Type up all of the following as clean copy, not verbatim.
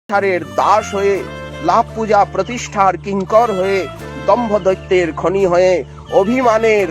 সংসারের দাস হয়ে, লাভ পূজা প্রতিষ্ঠার কিঙ্কর হয়ে, দম্ভ দৈত্যের খনি হয়ে, অভিমানের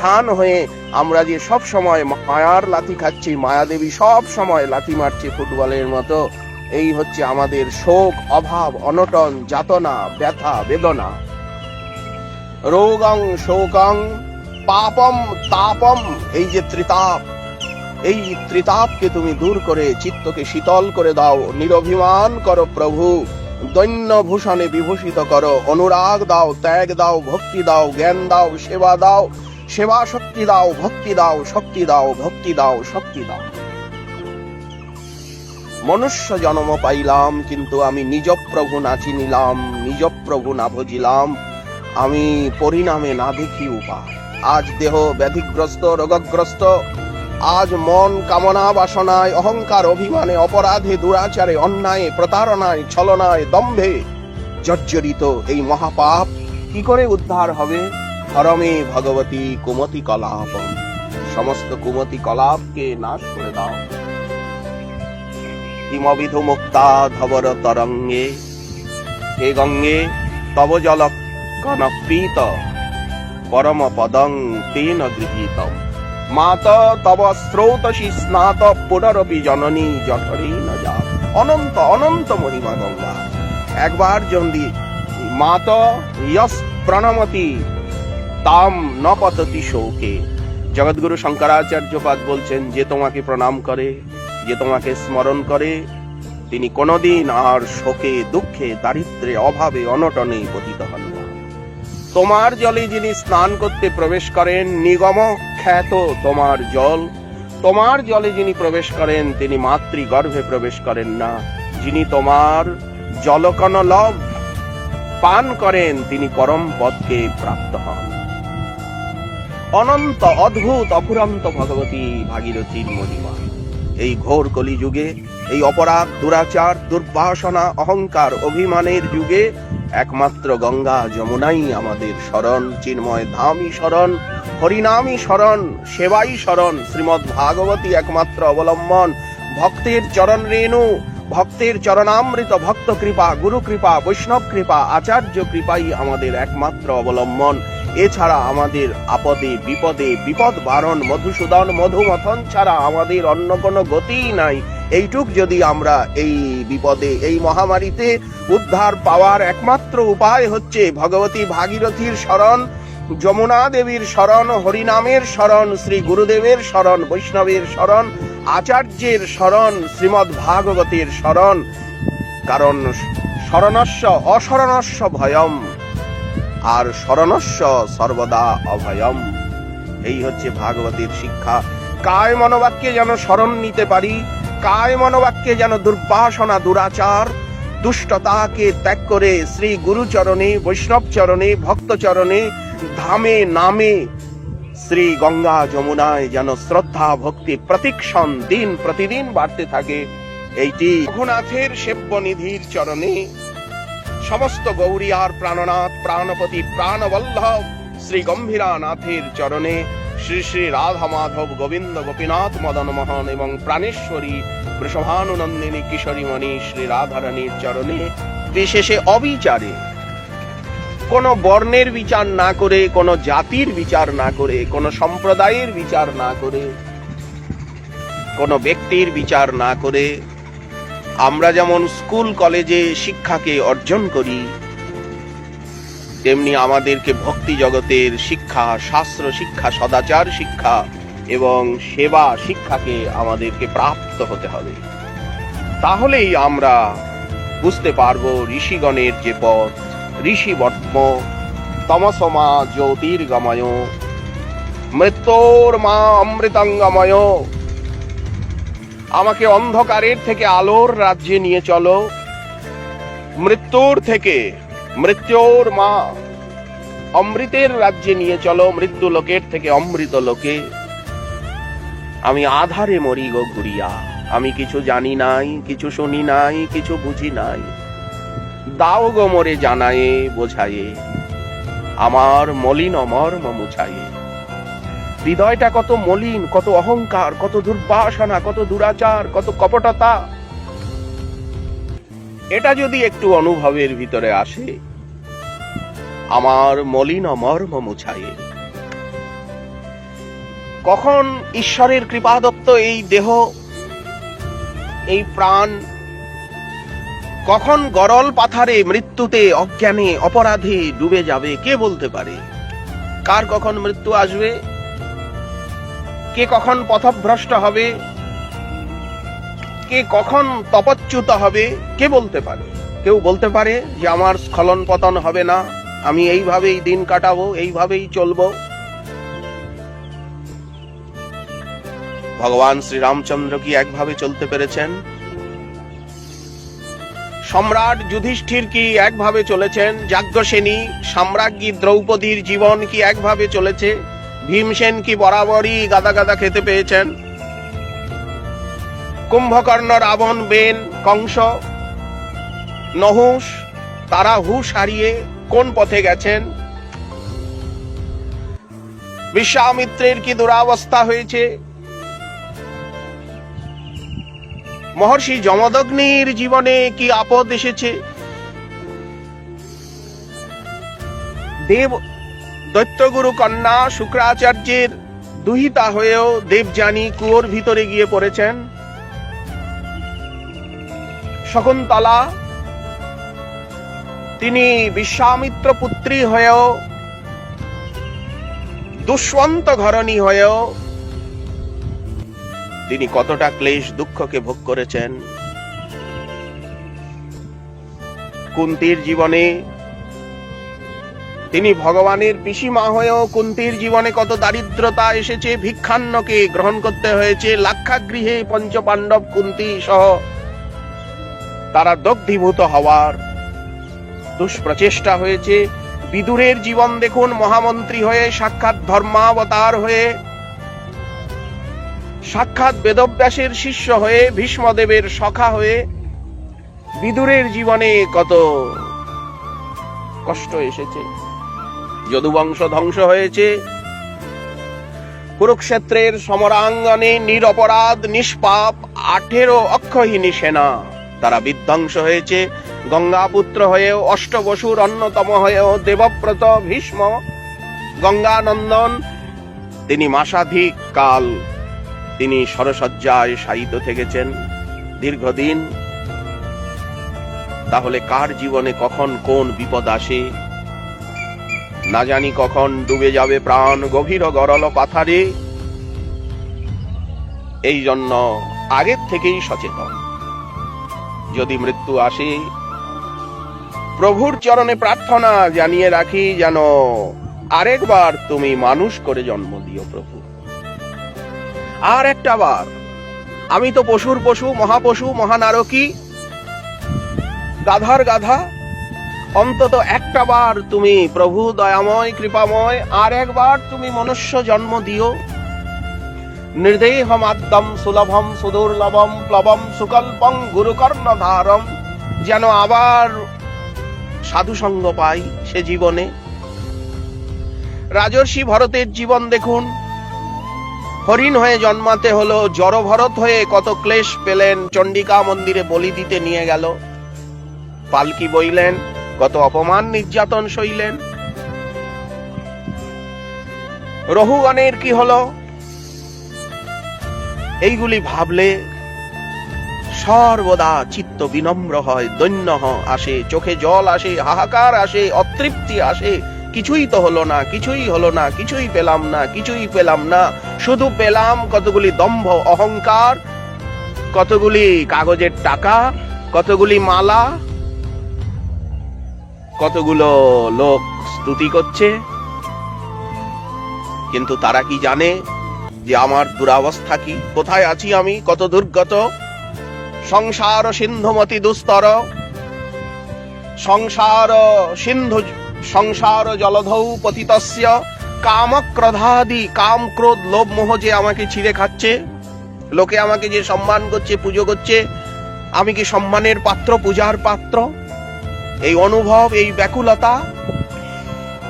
খান হয়ে আমরা যে সব সময় মায়ার লাথি খাচ্ছি, মায়াদেবী সব সময় লাথি মারছে ফুটবলের মতো। এই হচ্ছে আমাদের শোক, অভাব, অনটন, যাতনা, ব্যথা, বেদনা। রোগং শোকং পাপম তাপম, এই যে ত্রিতাপ, এই ত্রিতাপকে তুমি দূর করে চিত্তকে শীতল করে দাও। নিরভিমান করো প্রভু, দৈন্য ভূষণে বিভূষিত করো। অনুরাগ দাও, ত্যাগ দাও, ভক্তি দাও, জ্ঞান দাও, সেবা দাও, সেবা শক্তি দাও, ভক্তি দাও, শক্তি দাও, ভক্তি দাও, শক্তি দাও। মনুষ্য জন্ম পাইলাম, কিন্তু আমি নিজ প্রভু না চিনিলাম, নিজ প্রভু না বুঝিলাম, আমি পরিণামে না দেখি উপায়। আজ দেহ ব্যাধিগ্রস্ত, রোগগ্রস্ত, আজ মন কামনা বাসনায়, অহংকার, অভিমানে, অপরাধে, দুরাচারে, অন্যায়, প্রতারণায়, ছলনায়, দম্ভে জর্জরিত এই মহাপাপ কি করে উদ্ধার হবে? হরমে ভগবতী কুমতি কলাপ, সমস্ত কুমতি কলাপকে নাশ করে দাও। হিমবিধু মুক্তা ধবর তরঙ্গে, হে গঙ্গে তব জল কনপ্রীত, পরম পদং তেন গৃহীতম। মাতা তব স্রোতসী স্নাত পুনরপি জননী জঠরে ন যা। অনন্ত অনন্ত মহিমা গঙ্গা। একবার যদি মাতা ইয়স প্রণমতি তাম ন পততি শোকে। জগৎগুরু শঙ্করাচার্যপাদ বলছেন, যে তোমাকে প্রণাম করে, যে তোমাকে স্মরণ করে, তিনি কোনদিন আর শোকে, দুঃখে, দারিদ্র্যে, অভাবে, অনটনে পতিত হন না। তোমার জলে যিনি স্নান করতে প্রবেশ করেন, নিগম খ্যাত তোমার জল, তোমার জলে যিনি প্রবেশ করেন তিনি মাতৃগর্ভে প্রবেশ করেন না। যিনি তোমার জলকণলভ পান করেন তিনি পরম পদকে প্রাপ্ত হন। অনন্ত অদ্ভুত অফুরন্ত ভগবতী ভাগীরথীর মহিমা। এই ঘোর কলিযুগে, এই অপরাধ, দুরাচার, দুর্বাসনা, অহংকার, অভিমানের যুগে একমাত্র গঙ্গা যমুনাই আমাদের শরণ। চিন্ময় ধামই শরণ, হরিনামই শরণ, সেবাই শরণ। শ্রীমৎ ভাগবতী একমাত্র অবলম্বন। ভক্তের চরণ রেণু, ভক্তের চরণামৃত, ভক্ত কৃপা, গুরু কৃপা, বৈষ্ণব কৃপা, আচার্য কৃপাই আমাদের একমাত্র অবলম্বন। এছাড়া আমাদের আপদে বিপদে, বিপদ বারণ, মধুসূদন, মধুমথন ছাড়া আমাদের অন্য কোনো গতিই নাই। এইটুক যদি আমরা এই বিপদে, এই মহামারীতে উদ্ধার পাওয়ার একমাত্র উপায় হচ্ছে ভগবতী ভাগীরথীর শরণ, যমুনা দেবীর শরণ, হরিনামের শরণ, শ্রী গুরুদেবের শরণ, বৈষ্ণবের শরণ, আচার্যের শরণ, শ্রীমৎ ভাগবতের শরণ। কারণ শরণস্য অশরণস্য ভয়ম, আর শরণস্য সর্বদা অভয়ম। এই হচ্ছে ভাগবতের শিক্ষা। কায় মনোবাক্যে যেন শরণ নিতে পারি, কায় মনোবাক্যে যেন দুর্বাসনা, দুরাচার, দুষ্টতাকে ত্যাগ করে শ্রী গুরুচরণে, বৈষ্ণব চরণে, ভক্ত চরণে, ধামে নামে, শ্রী গঙ্গা যমুনায় যেন শ্রদ্ধা ভক্তি প্রতিক্ষণ দিন প্রতিদিন বাড়তে থাকে। এইটি রঘুনাথের সেব্য নিধির চরণে, সমস্ত গৌরিয়ার প্রাণনাথ, প্রাণপতি, প্রাণবল্লভ শ্রী গম্ভীরানাথের চরণে, শ্রী শ্রী রাধা মাধব গোবিন্দ গোপীনাথ মদন মোহন এবং প্রাণেশ্বরী বৃষভানুনন্দিনী কিশোরীমণি শ্রী রাধারানীর চরণে বিশেষে অবিচারে, কোন বর্ণের বিচার না করে, কোন জাতির বিচার না করে, কোন সম্প্রদায়ের বিচার না করে, কোন ব্যক্তির বিচার না করে আমরা যেমন স্কুল কলেজে শিক্ষাকে অর্জন করি, তেমনি আমাদেরকে ভক্তি জগতের শিক্ষা, শাস্ত্র শিক্ষা, সদাচার শিক্ষা এবং সেবা শিক্ষাকে আমাদেরকে প্রাপ্ত হতে হবে। তাহলেই আমরা বুঝতে পারবো ঋষিগণের যে পথ, ঋষিবর্ম তমসমা জ্যোতির্গময়, মৃত্যুর মা অমৃতঙ্গময়। আমাকে অন্ধকারের থেকে আলোর রাজ্যে নিয়ে চলো, মৃত্যুর থেকে, মৃত্যুর মা অমৃতের রাজ্যে নিয়ে চলো, মৃত্যু লোকের থেকে অমৃত লোকে। আমি আধারে মরি গো ঘুরিয়া, আমি কিছু জানি নাই, কিছু শুনি নাই, কিছু বুঝি নাই। দাও গো মোরে জানায়ে বোঝায়ে, আমার মলিন মর্ম মুছায়ে। হৃদয়টা কত মলিন, কত অহংকার, কত দুর্বাসনা, কত দুরাচার, কত কপটতা। এটা যদি একটু অনুভবের ভিতরে আসে, আমার মলিন মর্ম মুছায়ে। কখন ঈশ্বরের কৃপাদত্ত এই দেহ, এই প্রাণ, কখন গরল পাথারে মৃত্যুতে, অজ্ঞানে, অপরাধে ডুবে যাবে কে বলতে পারে? কার কখন মৃত্যু আসবে, কে কখন পথভ্রষ্ট হবে, কে কখন তপচ্যুত হবে, কে বলতে পারে? কেউ বলতে পারে যে আমার স্খলন পতন হবে না, আমি এইভাবেই দিন কাটাবো, এইভাবেই চলবো? ভগবান শ্রীরামচন্দ্র কি একভাবে চলতে পেরেছেন? সম্রাট যুধিষ্ঠির কি একভাবে চলেছেন? যাজ্ঞসেনী সাম্রাজ্ঞী দ্রৌপদীর জীবন কি একভাবে চলেছে? ভীমসেন কি বরাবরই গাদা গাদা খেতে পেয়েছেন? কুম্ভকর্ণ, রাবণ, বেন, কংস, নহুষ, তারা হুঁশ হারিয়ে কোন পথে গেছেন? বিশ্বামিত্রের কি দুরাবস্থা হয়েছে? মহর্ষি যমদগ্নির জীবনে কি আপদ এসেছে? দেব দৈত্যগুরু কন্যা শুক্রাচার্যের দুহিতা হয়েও দেবযানী কুয়োর ভিতরে গিয়ে পড়েছেন। শকুন্তলা তিনি বিশ্বামিত্র পুত্রী হয়েও, দুষ্মন্ত ঘরণী হয়েও তিনি কতটা ক্লেশ দুঃখকে ভোগ করেছেন। কুন্তির জীবনে তিনি ভগবানের পিসিমা হয়েও কুন্তির জীবনে কত দারিদ্রতা এসেছে, ভিক্ষান্নকে গ্রহণ করতে হয়েছে। লাক্ষাগৃহে পঞ্চপাণ্ডব কুন্তি সহ তারা দগ্ধীভূত হওয়ার দুষ্প্রচেষ্টা হয়েছে। বিদুরের জীবন দেখুন, মহামন্ত্রী হয়ে, সাক্ষাৎ ধর্মাবতার হয়ে, সাক্ষাৎ বেদব্যাসের শিষ্য হয়ে, ভীষ্মদেবের সখা হয়ে বিদুরের জীবনে কত কষ্ট এসেছে। যদুবংশ ধ্বংস হয়েছে। কুরুক্ষেত্রের সমরাঙ্গনে নিরপরাধ নিষ্পাপ 18 অক্ষহীনী সেনা তারা বিধ্বংস হয়েছে। গঙ্গাপুত্র হয়েও, অষ্টবসুর অন্যতম হয়েও দেবব্রত ভীষ্ম গঙ্গানন্দন তিনি মাসাধিক কাল তিনি সরসজ্জায় শায়িত থেকেছেন দীর্ঘদিন। তাহলে কার জীবনে কখন কোন বিপদ আসে না জানি, কখন ডুবে যাবে প্রাণ গভীর গরল পাথারে। এই জন্য আগের থেকেই সচেতন। যদি মৃত্যু আসে, প্রভুর চরণে প্রার্থনা জানিয়ে রাখি, যেন আরেকবার তুমি মানুষ করে জন্ম দিও প্রভু। আর একটা বার, আমি তো পশুর পশু, মহাপশু, মহানারকী, গাধার গাধা, অন্তত একটা বার তুমি প্রভু দয়াময় কৃপাময় আর একবার তুমি মনুষ্য জন্ম দিও। নির্দেহমাদ্যম সুলভম সুদুর্লভম প্লবম সুকল্পং গুরুকর্ণধারম, যেন আবার সাধু সঙ্গ পাই সে জীবনে। রাজর্ষি ভরতের জীবন দেখুন, হরিণ হয়ে জন্মাতে হলো, জড় ভরত হয়ে কত ক্লেশ পেলেন, চণ্ডিকা মন্দিরে বলি দিতে নিয়ে গেল, পালকি বইলেন, কত অপমান নির্যাতন সইলেন। রহুগণের কি হলো? এইগুলি ভাবলে সর্বদা চিত্ত বিনম্র হয়, দৈন্য আসে, চোখে জল আসে, হাহাকার আসে, অতৃপ্তি আসে। কিছুই তো হলো না, কিছুই হলো না, কিছুই পেলাম না, কিছুই পেলাম না। শুধু পেলাম কতগুলি দম্ভ অহংকার, কতগুলি কাগজের টাকা, কতগুলি মালা, কতগুলো লোক স্তুতি করছে। কিন্তু তারা কি জানে যে আমার দুরাবস্থা কি, কোথায় আছি আমি, কত দুর্গত। সংসার সিন্ধুমতি দুস্তর, সংসার সিন্ধু, সংসার জলধৌ পতিতস্য, কামক্রোধাদি, কাম ক্রোধ লোভ মোহ যে আমাকে ছিঁড়ে খাচ্ছে। লোকে আমাকে যে সম্মান করছে, পুজো করছে, আমি কি সম্মানের পাত্র, পূজার পাত্র? এই অনুভব, এই ব্যাকুলতা,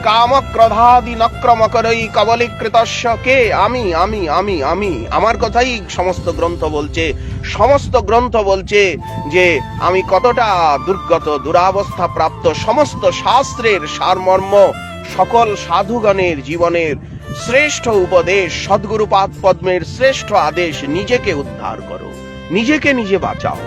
কামক্রোধাদি নক্রমকরৈ কবলীকৃতস্য, কে? আমি, আমি, আমি, আমি। আমার কথাই সমস্ত গ্রন্থ বলছে। সমস্ত গ্রন্থ বলছে যে আমি কতটা দুর্গত দুরাবস্থা প্রাপ্ত, সমস্ত শাস্ত্রের সারমর্ম, সকল সাধুগণের জীবনের শ্রেষ্ঠ উপদেশ, সদ্গুরুপাদ পদ্মের শ্রেষ্ঠ আদেশ, নিজেকে উদ্ধার করো, নিজেকে নিজে বাঁচাও,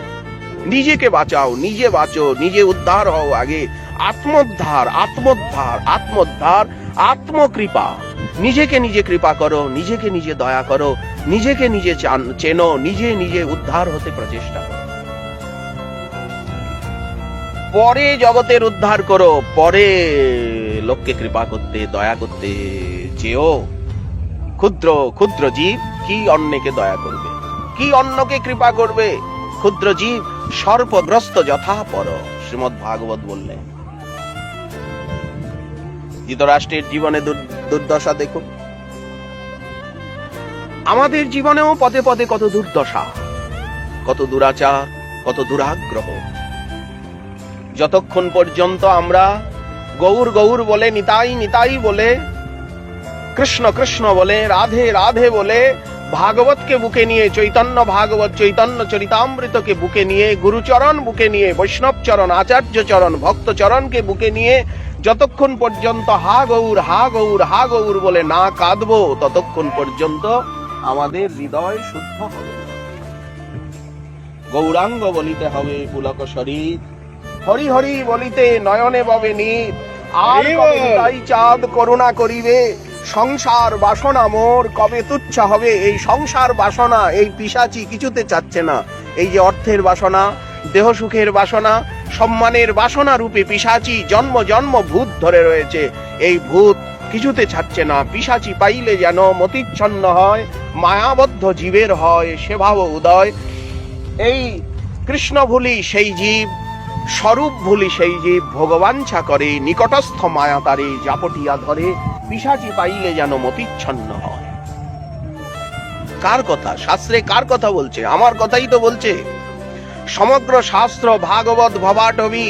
নিজেকে বাঁচাও, নিজে বাঁচো, নিজে উদ্ধার হও আগে। আত্মোদ্ধার, আত্মোদ্ধার, আত্মোদ্ধার, আত্মকৃপা। নিজেকে নিজে কৃপা করো, নিজেকে নিজে দয়া করো, নিজেকে নিজে চেনো, নিজে নিজে উদ্ধার হতে প্রচেষ্টা করো। পরে জগতের উদ্ধার করো, পরে লোককে কৃপা করতে, দয়া করতে চেও। ক্ষুদ্র ক্ষুদ্র জীব কি অন্যকে দয়া করবে, কি অন্যকে কৃপা করবে? ক্ষুদ্র জীব সর্পগ্রস্ত যথা পর, শ্রীমদ্ ভাগবত বললেন। ধৃতরাষ্ট্রের জীবনে দুর্দশা দেখুন, আমাদের জীবনেও পদে পদে কত দুর্দশা, কত দুরাচার, কত দুরাগ্রহ। যতক্ষণ পর্যন্ত আমরা গৌর গৌর বলে, নিতাই নিতাই বলে, কৃষ্ণ কৃষ্ণ বলে, রাধে রাধে বলে, ভাগবতকে বুকে নিয়ে, চৈতন্য ভাগবত চৈতন্য চরিতামৃতকে বুকে নিয়ে, গুরুচরণ বুকে নিয়ে, বৈষ্ণব চরণ, আচার্য চরণ, ভক্ত চরণকে বুকে নিয়ে যতক্ষণ পর্যন্ত হা গৌর হা গৌর হা গৌর বলে না কাঁদবো, ততক্ষণ পর্যন্ত আমাদের হৃদয় শুদ্ধ হবে। গৌরাঙ্গ বলিতে হবে পুলক শরীর, হরি হরি বলিতে নয়নে ববে নীর। আর কবে তাই চাঁদ করুণা করিবে, সংসার বাসনা মোর কবে তুচ্ছ হবে। এই সংসার বাসনা, এই পিশাচি কিছুতে চাচ্ছে না। এই যে অর্থের বাসনা, দেহ সুখের বাসনা, সম্মানের বাসনা রূপে পিশাচি জন্ম জন্ম ভূত ধরে রয়েছে। এই ভূত কিছুতে ছাড়ছে না। পিশাচি পাইলে যেন মতিচ্ছন্ন হয়, মায়াবদ্ধ জীবের হয় সেভাব উদয়। এই কৃষ্ণ ভুলি সেই জীব, স্বরূপ ভুলি সেই জীব, ভগবাঞ্ছা করে নিকটস্থ মায়া তারে জাপটিয়া ধরে। পিশাচি পাইলে যেন মতিচ্ছন্ন হয়। কার কথা? শাস্ত্রে কার কথা বলছে? আমার কথাই তো বলছে। সমগ্র শাস্ত্র, ভাগবত, ভবাটবি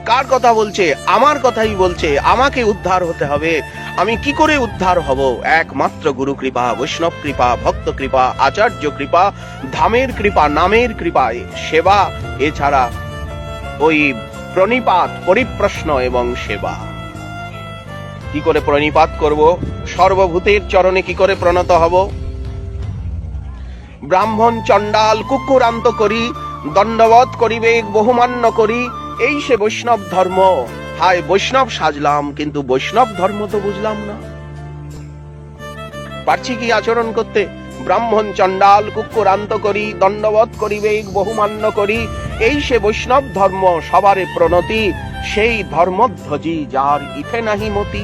কার কথা বলছে? আমার কথাই বলছে। আমাকে উদ্ধার হতে হবে। আমি কি করে উদ্ধার হব? একমাত্র গুরু কৃপা, বৈষ্ণব কৃপা, ভক্ত কৃপা, আচার্য কৃপা, ধামের কৃপা, নামের কৃপায় সেবা, এছাড়া ওই প্রণিপাত, পরিপ্রশ্ন এবং সেবা। কি করে প্রণিপাত করব? সর্বভূতের চরণে কি করে প্রণত হব? ব্রাহ্মণ চণ্ডাল কুকুরান্ত করি, দণ্ডবধ করিবে বহুমান্য করি, এই সে বৈষ্ণব ধর্ম। হায় বৈষ্ণব সাজলাম, কিন্তু বৈষ্ণব ধর্ম তো বুঝলাম না। পারছি কি আচরণ করতে? ব্রাহ্মণ চণ্ডাল কুকুরান্ত করি, দণ্ডবধ করিবে বহুমান্য করি, এই সে বৈষ্ণব ধর্ম, সবারে প্রণতি, সেই ধর্মধ্বজি যার ইথে নাহি মতি।